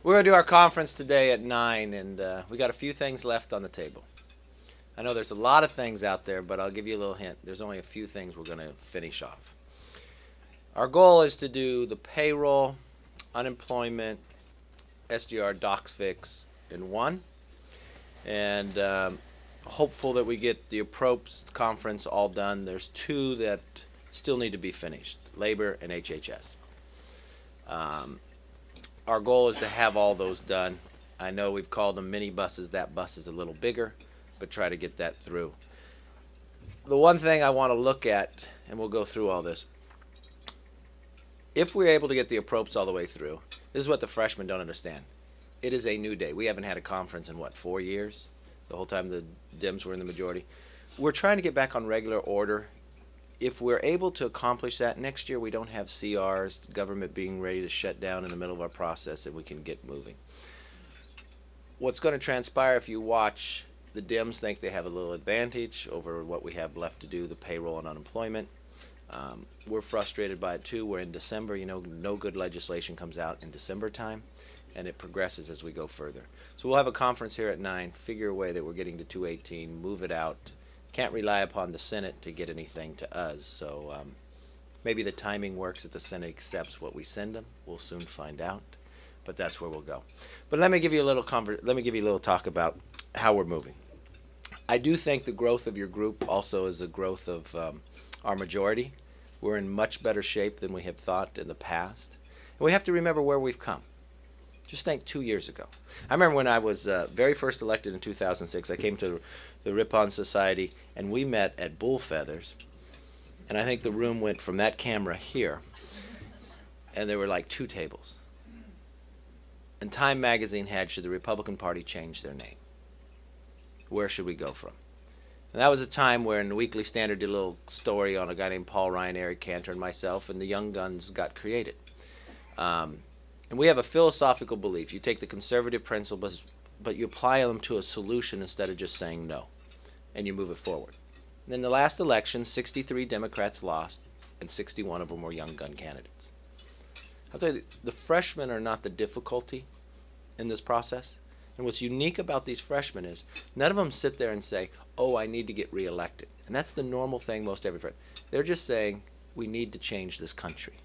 We're going to do our conference today at 9, and we got a few things left on the table. I know there's a lot of things out there, but I'll give you a little hint. There's only a few things we're going to finish off. Our goal is to do the payroll, unemployment, SGR docs fix in one, and hopeful that we get the approps conference all done. There's two that still need to be finished, labor and HHS. Our goal is to have all those done. I know we've called them mini buses. That bus is a little bigger, but try to get that through. The one thing I want to look at, and we'll go through all this, if we're able to get the approps all the way through, this is what the freshmen don't understand. It is a new day. We haven't had a conference in, what, 4 years? The whole time the Dems were in the majority. We're trying to get back on regular order. If we're able to accomplish that next year, we don't have CRs, the government being ready to shut down in the middle of our process, and we can get moving. What's going to transpire if you watch, the Dems think they have a little advantage over what we have left to do, the payroll and unemployment. We're frustrated by it too. We're in December. You know, no good legislation comes out in December time, and it progresses as we go further. So we'll have a conference here at 9, figure a way that we're getting to 218, move it out. Can't rely upon the Senate to get anything to us, so maybe the timing works if the Senate accepts what we send them. We'll soon find out, but that's where we'll go. But let me give you a little talk about how we're moving. I do think the growth of your group also is a growth of our majority. We're in much better shape than we have thought in the past, and we have to remember where we've come. Just think 2 years ago. I remember when I was very first elected in 2006, I came to the Ripon Society, and we met at Bull Feathers, and I think the room went from that camera here, and there were like 2 tables. And Time magazine had, should the Republican Party change their name? Where should we go from? And that was a time where in the Weekly Standard did a little story on a guy named Paul Ryan, Eric Cantor, and myself, and the Young Guns got created. And we have a philosophical belief. You take the conservative principles, but you apply them to a solution instead of just saying no, and you move it forward. And in the last election, 63 Democrats lost, and 61 of them were young gun candidates. I'll tell you, the freshmen are not the difficulty in this process. And what's unique about these freshmen is none of them sit there and say, oh, I need to get reelected. And that's the normal thing most every freshman. They're just saying, we need to change this country.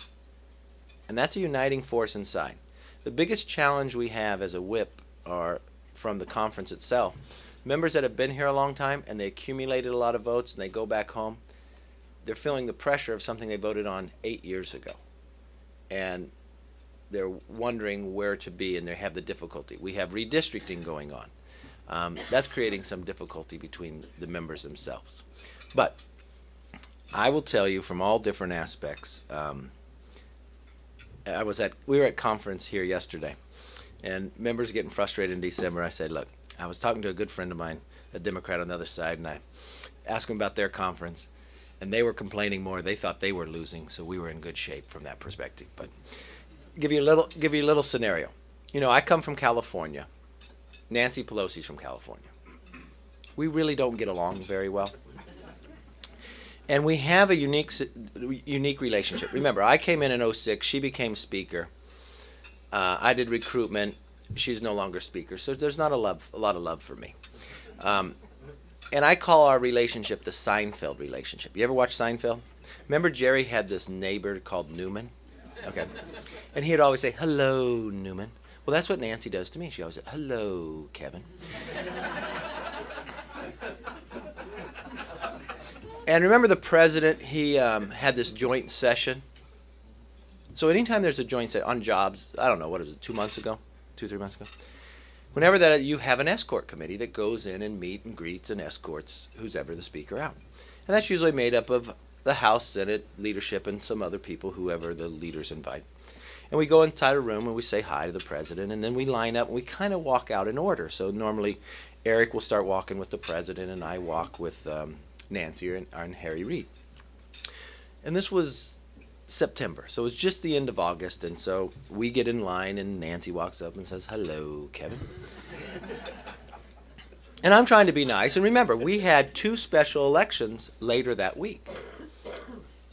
And that's a uniting force inside. The biggest challenge we have as a whip are from the conference itself. Members that have been here a long time and they accumulated a lot of votes and they go back home, they're feeling the pressure of something they voted on 8 years ago. And they're wondering where to be, and they have the difficulty. We have redistricting going on. That's creating some difficulty between the members themselves. But I will tell you from all different aspects, we were at conference here yesterday, and members getting frustrated in December. I said, look, I was talking to a good friend of mine, a Democrat on the other side, and I asked them about their conference, and they were complaining more. They thought they were losing, so we were in good shape from that perspective. But give you a little scenario. You know, I come from California. Nancy Pelosi's from California. We really don't get along very well. And we have a unique relationship. Remember, I came in 2006. She became speaker. I did recruitment. She's no longer speaker. So there's not a lot of love for me. And I call our relationship the Seinfeld relationship. You ever watch Seinfeld? Remember Jerry had this neighbor called Newman? Okay. And he'd always say, hello, Newman. Well, that's what Nancy does to me. She always says, hello, Kevin. And remember the president, he had this joint session. So anytime there's a joint session on jobs, I don't know, what is it, 2 months ago? 2-3 months ago? Whenever that, you have an escort committee that goes in and meet and greets and escorts who's ever the speaker out. And that's usually made up of the House, Senate, leadership, and some other people, whoever the leaders invite. And we go inside a room and we say hi to the president, and then we line up and we kind of walk out in order. So normally Eric will start walking with the president, and I walk with Nancy and Harry Reid. And this was September, so it was just the end of August, and so we get in line and Nancy walks up and says, hello, Kevin. And I'm trying to be nice, and remember, we had 2 special elections later that week.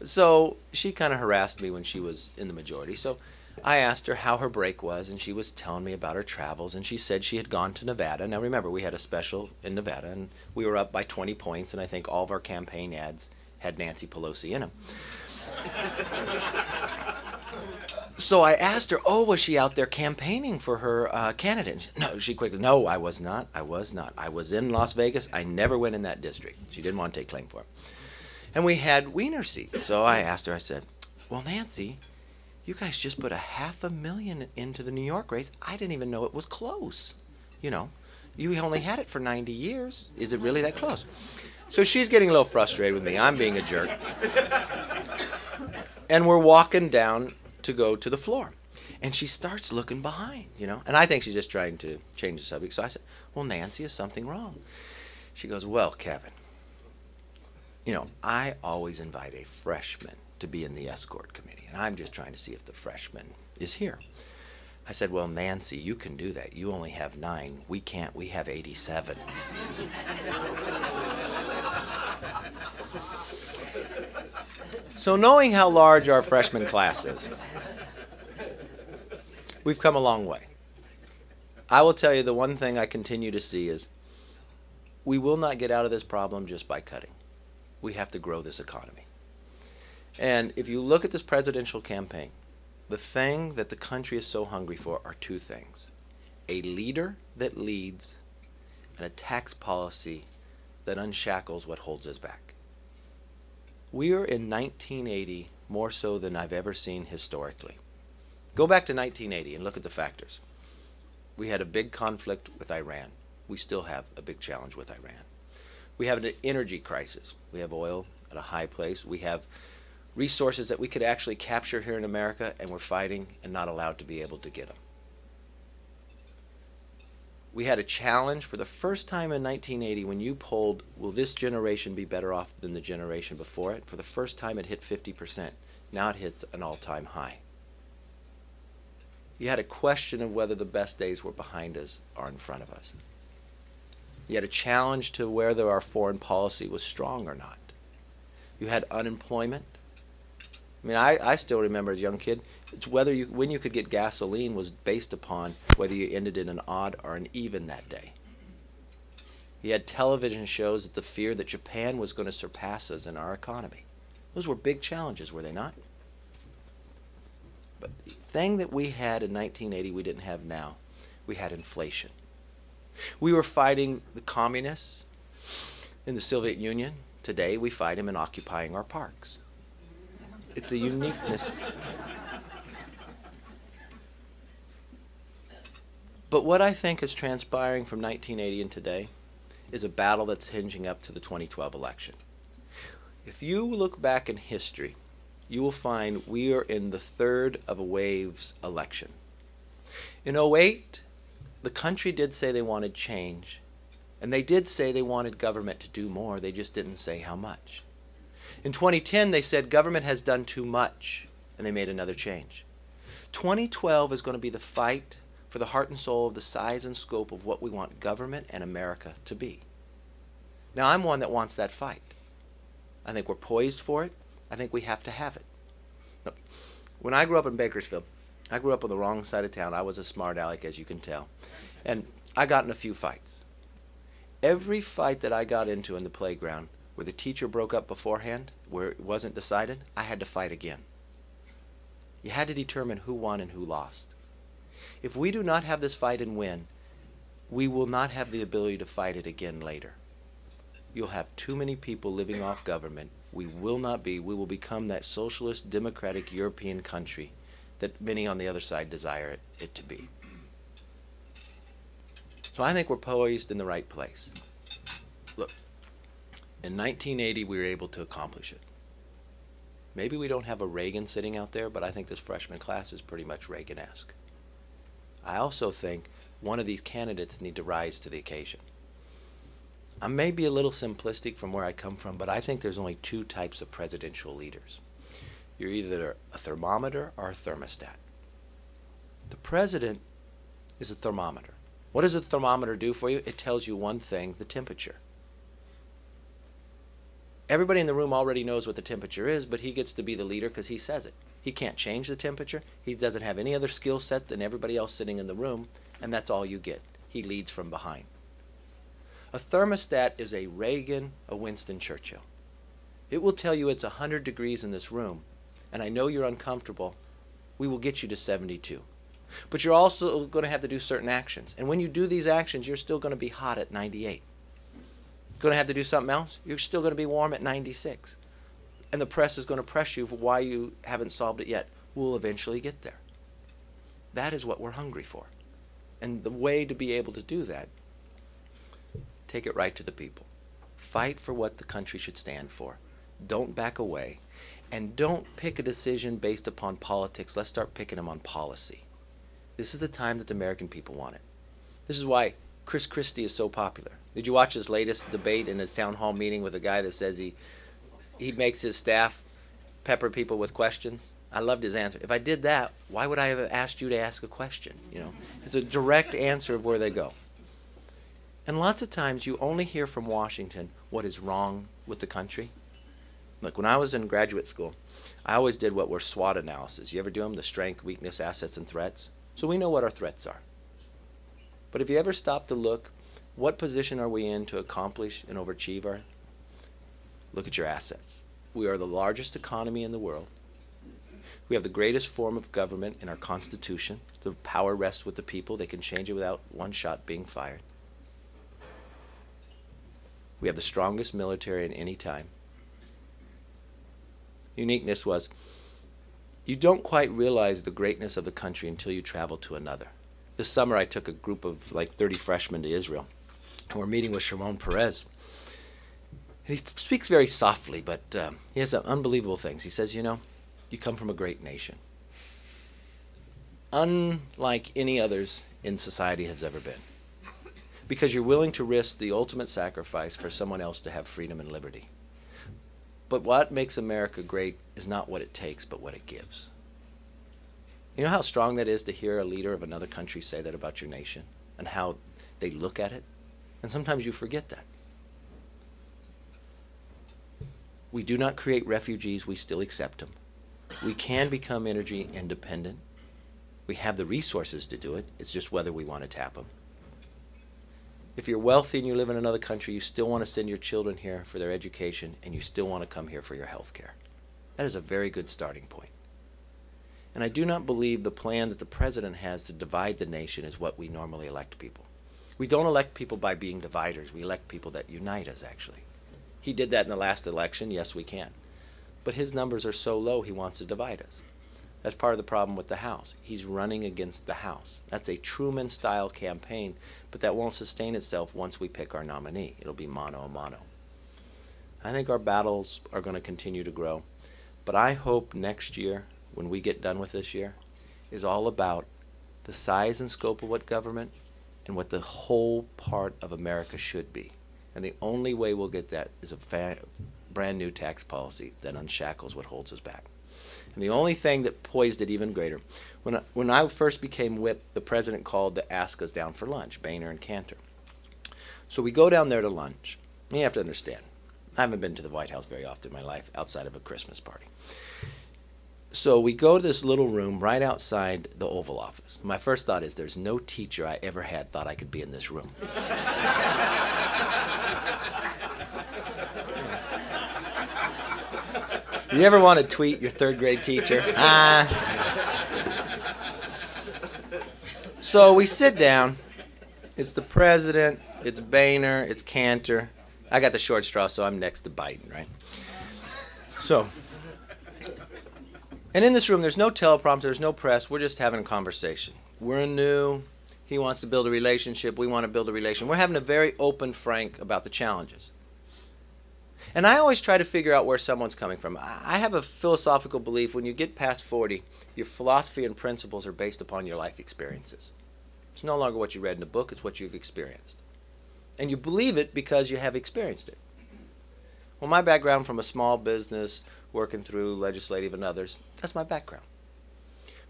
So she kind of harassed me when she was in the majority. So I asked her how her break was, and she was telling me about her travels, and she said she had gone to Nevada. Now remember, we had a special in Nevada, and we were up by 20 points, and I think all of our campaign ads had Nancy Pelosi in them. So I asked her, oh, was she out there campaigning for her candidate? No, she quickly, no, I was not. I was not. I was in Las Vegas. I never went in that district. She didn't want to take claim for it. And we had wiener seats. So I asked her, I said, well, Nancy, you guys just put $500,000 into the New York race. I didn't even know it was close. You know, you only had it for 90 years. Is it really that close? So she's getting a little frustrated with me. I'm being a jerk. And we're walking down to go to the floor. And she starts looking behind, you know. And I think she's just trying to change the subject. So I said, well, Nancy, is something wrong? She goes, well, Kevin, you know, I always invite a freshman to be in the escort committee. And I'm just trying to see if the freshman is here. I said, well, Nancy, you can do that. You only have 9. We can't. We have 87. So knowing how large our freshman class is, we've come a long way. I will tell you the one thing I continue to see is we will not get out of this problem just by cutting. We have to grow this economy. And if you look at this presidential campaign, the thing that the country is so hungry for are 2 things. A leader that leads and a tax policy that unshackles what holds us back. We are in 1980 more so than I've ever seen historically. Go back to 1980 and look at the factors. We had a big conflict with Iran. We still have a big challenge with Iran. We have an energy crisis. We have oil at a high place. We have resources that we could actually capture here in America, and we're fighting and not allowed to be able to get them. We had a challenge for the first time in 1980 when you polled, will this generation be better off than the generation before it? For the first time it hit 50%. Now it hits an all-time high. You had a question of whether the best days were behind us or in front of us. You had a challenge to whether our foreign policy was strong or not. You had unemployment. I mean, I still remember as a young kid, it's whether when you could get gasoline was based upon whether you ended in an odd or an even that day. You had television shows that the fear that Japan was going to surpass us in our economy. Those were big challenges, were they not? But the thing that we had in 1980 we didn't have now, we had inflation. We were fighting the communists in the Soviet Union. Today we fight them in occupying our parks. It's a uniqueness. But what I think is transpiring from 1980 and today is a battle that's hinging up to the 2012 election. If you look back in history, you will find we are in the third of a waves election. In 2008, the country did say they wanted change, and they did say they wanted government to do more. They just didn't say how much. In 2010, they said government has done too much, and they made another change. 2012 is going to be the fight for the heart and soul of the size and scope of what we want government and America to be. Now, I'm one that wants that fight. I think we're poised for it. I think we have to have it. Look, when I grew up in Bakersfield, I grew up on the wrong side of town. I was a smart aleck, as you can tell. And I got in a few fights. Every fight that I got into in the playground where the teacher broke up beforehand, where it wasn't decided, I had to fight again. You had to determine who won and who lost. If we do not have this fight and win, we will not have the ability to fight it again later. You'll have too many people living off government. We will become that socialist, democratic European country that many on the other side desire it to be. So I think we're poised in the right place. Look, in 1980 we were able to accomplish it. Maybe we don't have a Reagan sitting out there, but I think this freshman class is pretty much Reagan-esque. I also think one of these candidates need to rise to the occasion. I may be a little simplistic from where I come from, but I think there's only 2 types of presidential leaders. You're either a thermometer or a thermostat. The president is a thermometer. What does a thermometer do for you? It tells you one thing, the temperature. Everybody in the room already knows what the temperature is, but he gets to be the leader because he says it. He can't change the temperature. He doesn't have any other skill set than everybody else sitting in the room, and that's all you get. He leads from behind. A thermostat is a Reagan, a Winston Churchill. It will tell you it's 100 degrees in this room, and I know you're uncomfortable. We will get you to 72. But you're also going to have to do certain actions. And when you do these actions, you're still going to be hot at 98. Going to have to do something else? You're still going to be warm at 96. And the press is going to press you for why you haven't solved it yet. We'll eventually get there. That is what we're hungry for. And the way to be able to do that, take it right to the people. Fight for what the country should stand for. Don't back away. And don't pick a decision based upon politics. Let's start picking them on policy. This is the time that the American people want it. This is why Chris Christie is so popular. Did you watch his latest debate in his town hall meeting with a guy that says he makes his staff pepper people with questions? I loved his answer. If I did that, why would I have asked you to ask a question? You know, it's a direct answer of where they go. And lots of times you only hear from Washington what is wrong with the country. Look, when I was in graduate school, I always did what were SWOT analysis. You ever do them? The strength, weakness, assets, and threats. So we know what our threats are. But if you ever stop to look, what position are we in to accomplish and overachieve our? Look at your assets. We are the largest economy in the world. We have the greatest form of government in our Constitution. The power rests with the people. They can change it without one shot being fired. We have the strongest military in any time. Uniqueness was, you don't quite realize the greatness of the country until you travel to another. This summer I took a group of like 30 freshmen to Israel, and we're meeting with Shimon Peres. And he speaks very softly, but he has unbelievable things. He says, you know, you come from a great nation. Unlike any others in society has ever been. Because you're willing to risk the ultimate sacrifice for someone else to have freedom and liberty. But what makes America great is not what it takes, but what it gives. You know how strong that is to hear a leader of another country say that about your nation and how they look at it? And sometimes you forget that. We do not create refugees, we still accept them. We can become energy independent. We have the resources to do it. It's just whether we want to tap them. If you're wealthy and you live in another country, you still want to send your children here for their education, and you still want to come here for your health care. That is a very good starting point. And I do not believe the plan that the president has to divide the nation is what we normally elect people. We don't elect people by being dividers. We elect people that unite us, actually. He did that in the last election. Yes, we can. But his numbers are so low, he wants to divide us. That's part of the problem with the House. He's running against the House. That's a Truman-style campaign, but that won't sustain itself once we pick our nominee. It'll be mano a mano. I think our battles are going to continue to grow, but I hope next year, when we get done with this year, is all about the size and scope of what government and what the whole part of America should be. And the only way we'll get that is a brand new tax policy that unshackles what holds us back. And the only thing that poised it even greater, when I first became whip, the president called to ask us down for lunch, Boehner and Cantor. So we go down there to lunch. And you have to understand, I haven't been to the White House very often in my life outside of a Christmas party. So we go to this little room right outside the Oval Office. My first thought is there's no teacher I ever had thought I could be in this room. You ever want to tweet your third grade teacher? So we sit down. It's the president, it's Boehner, it's Cantor. I got the short straw, so I'm next to Biden, right? So, and in this room, there's no teleprompter, there's no press. We're just having a conversation. We're new. He wants to build a relationship. We want to build a relation. We're having a very open, frank about the challenges. And I always try to figure out where someone's coming from. I have a philosophical belief when you get past 40, your philosophy and principles are based upon your life experiences. It's no longer what you read in a book, it's what you've experienced. And you believe it because you have experienced it. Well, my background from a small business, working through legislative and others, that's my background.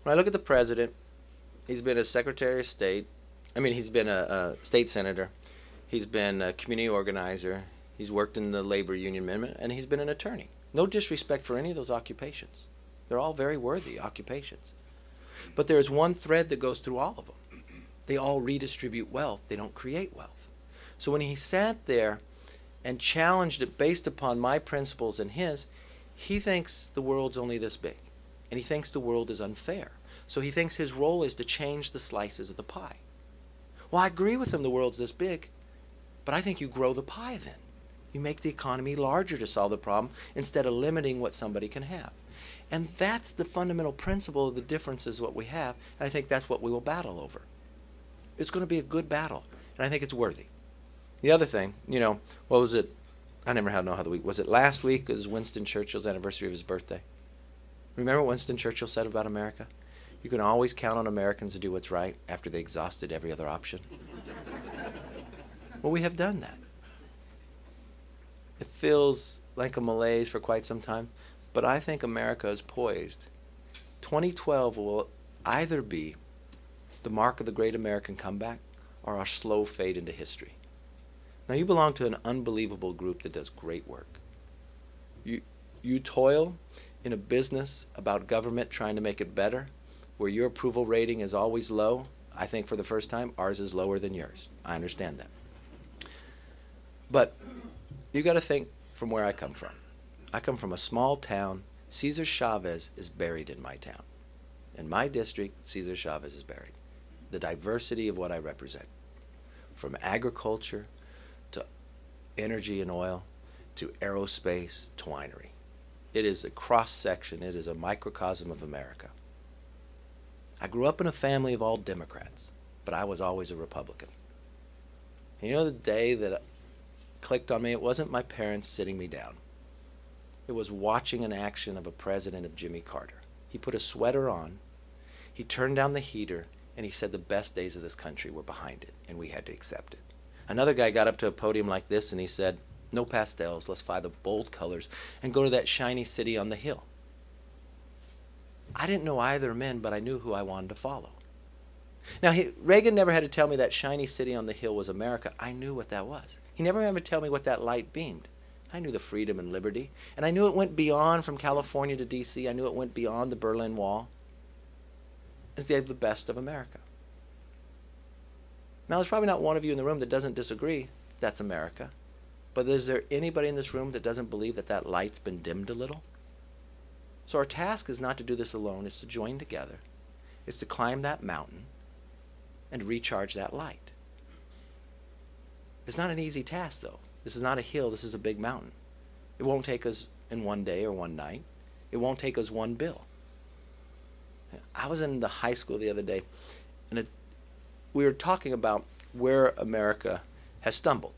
When I look at the president, he's been a Secretary of State. He's been a state senator. He's been a community organizer. He's worked in the labor union amendment, and he's been an attorney. No disrespect for any of those occupations. They're all very worthy occupations. But there's one thread that goes through all of them. They all redistribute wealth. They don't create wealth. So when he sat there and challenged it based upon my principles and his, he thinks the world's only this big. And he thinks the world is unfair. So he thinks his role is to change the slices of the pie. Well, I agree with him the world's this big, but I think you grow the pie then. You make the economy larger to solve the problem instead of limiting what somebody can have. And that's the fundamental principle of the differences what we have, and I think that's what we will battle over. It's going to be a good battle, and I think it's worthy. The other thing, what was it? I never know how the week. Was it last week? It was Winston Churchill's anniversary of his birthday. Remember what Winston Churchill said about America? You can always count on Americans to do what's right after they exhausted every other option. Well, we have done that. It feels like a malaise for quite some time, but I think America is poised. 2012 will either be the mark of the great American comeback or our slow fade into history. Now, you belong to an unbelievable group that does great work. You toil in a business about government trying to make it better, where your approval rating is always low. I think for the first time, ours is lower than yours. I understand that. But you got to think from where I come from. I come from a small town. Cesar Chavez is buried in my town. In my district, Cesar Chavez is buried. The diversity of what I represent, from agriculture to energy and oil to aerospace to winery. It is a cross-section. It is a microcosm of America. I grew up in a family of all Democrats, but I was always a Republican. And you know the day that it clicked on me? It wasn't my parents sitting me down. It was watching an action of a president of Jimmy Carter. He put a sweater on, he turned down the heater, and he said the best days of this country were behind it, and we had to accept it. Another guy got up to a podium like this, and he said, no pastels, let's fly the bold colors and go to that shiny city on the hill. I didn't know either men, but I knew who I wanted to follow. Now, Reagan never had to tell me that shiny city on the hill was America. I knew what that was. He never had to tell me what that light beamed. I knew the freedom and liberty, and I knew it went beyond from California to D.C. I knew it went beyond the Berlin Wall. It's the best of America. Now, there's probably not one of you in the room that doesn't disagree that's America. But is there anybody in this room that doesn't believe that that light's been dimmed a little? So our task is not to do this alone. It's to join together. It's to climb that mountain and recharge that light. It's not an easy task, though. This is not a hill. This is a big mountain. It won't take us in one day or one night. It won't take us one bill. I was in the high school the other day, and we were talking about where America has stumbled.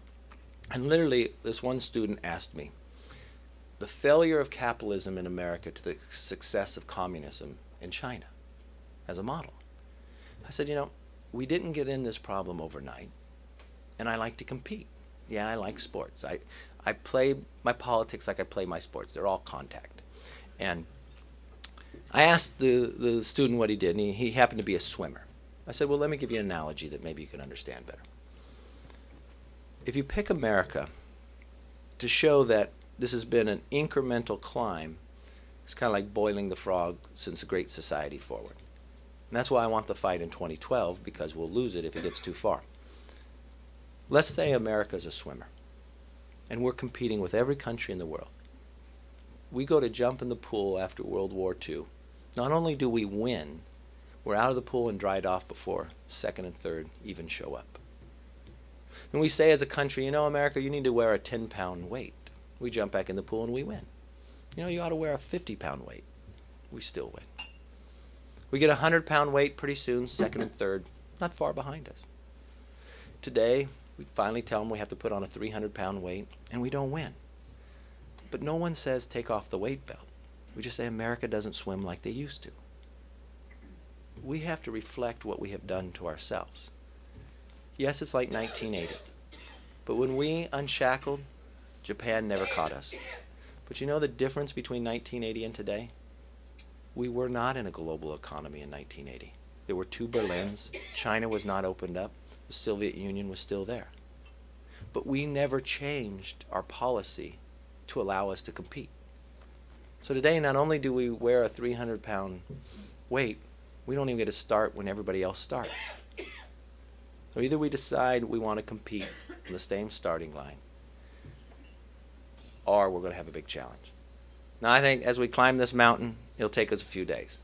And literally, this one student asked me, the failure of capitalism in America to the success of communism in China as a model. I said, we didn't get in this problem overnight, and I like to compete. Yeah, I like sports. I play my politics like I play my sports. They're all contact. And I asked the student what he did, and he happened to be a swimmer. I said, well, let me give you an analogy that maybe you can understand better. If you pick America to show that this has been an incremental climb, it's kind of like boiling the frog since the Great Society forward. And that's why I want the fight in 2012, because we'll lose it if it gets too far. Let's say America's a swimmer, and we're competing with every country in the world. We go to jump in the pool after World War II. Not only do we win, we're out of the pool and dried off before second and third even show up. And we say as a country, America, you need to wear a 10-pound weight. We jump back in the pool and we win. You ought to wear a 50-pound weight. We still win. We get a 100-pound weight pretty soon, second and third, not far behind us. Today, we finally tell them we have to put on a 300-pound weight, and we don't win. But no one says take off the weight belt. We just say America doesn't swim like they used to. We have to reflect what we have done to ourselves. Yes, it's like 1980. But when we unshackled, Japan never caught us. But you know the difference between 1980 and today? We were not in a global economy in 1980. There were two Berlins. China was not opened up. The Soviet Union was still there. But we never changed our policy to allow us to compete. So today, not only do we wear a 300-pound weight, we don't even get to start when everybody else starts. So either we decide we want to compete on the same starting line, or we're going to have a big challenge. Now, I think as we climb this mountain, it'll take us a few days.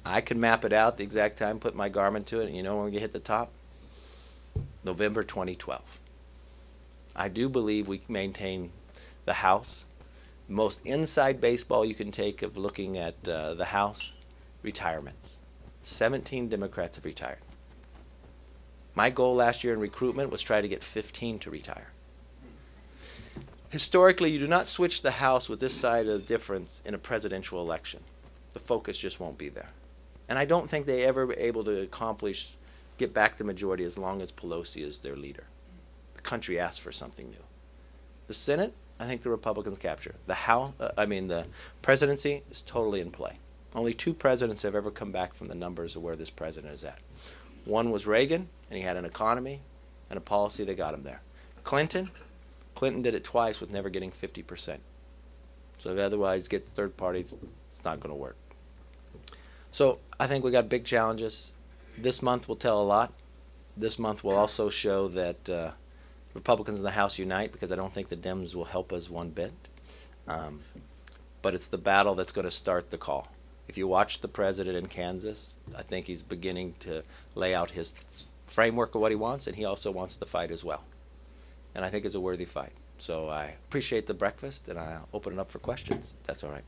I can map it out the exact time, put my Garmin to it, and you know when we hit the top? November 2012. I do believe we maintain the House. Most inside baseball you can take of looking at the House, retirements. 17 Democrats have retired. My goal last year in recruitment was try to get 15 to retire. Historically, you do not switch the House with this side of the difference in a presidential election. The focus just won't be there. And I don't think they ever were able to get back the majority as long as Pelosi is their leader. The country asked for something new. The Senate, I think the Republicans capture. The presidency is totally in play. Only 2 presidents have ever come back from the numbers of where this president is at. One was Reagan, and he had an economy and a policy that got him there. Clinton did it twice with never getting 50%. So if otherwise get third parties, it's not going to work. So I think we got big challenges. This month will tell a lot. This month will also show that Republicans in the House unite, because I don't think the Dems will help us one bit. But it's the battle that's going to start the call. If you watch the president in Kansas, I think he's beginning to lay out his framework of what he wants, and he also wants to fight as well. And I think it's a worthy fight. So I appreciate the breakfast, and I'll open it up for questions. That's all right.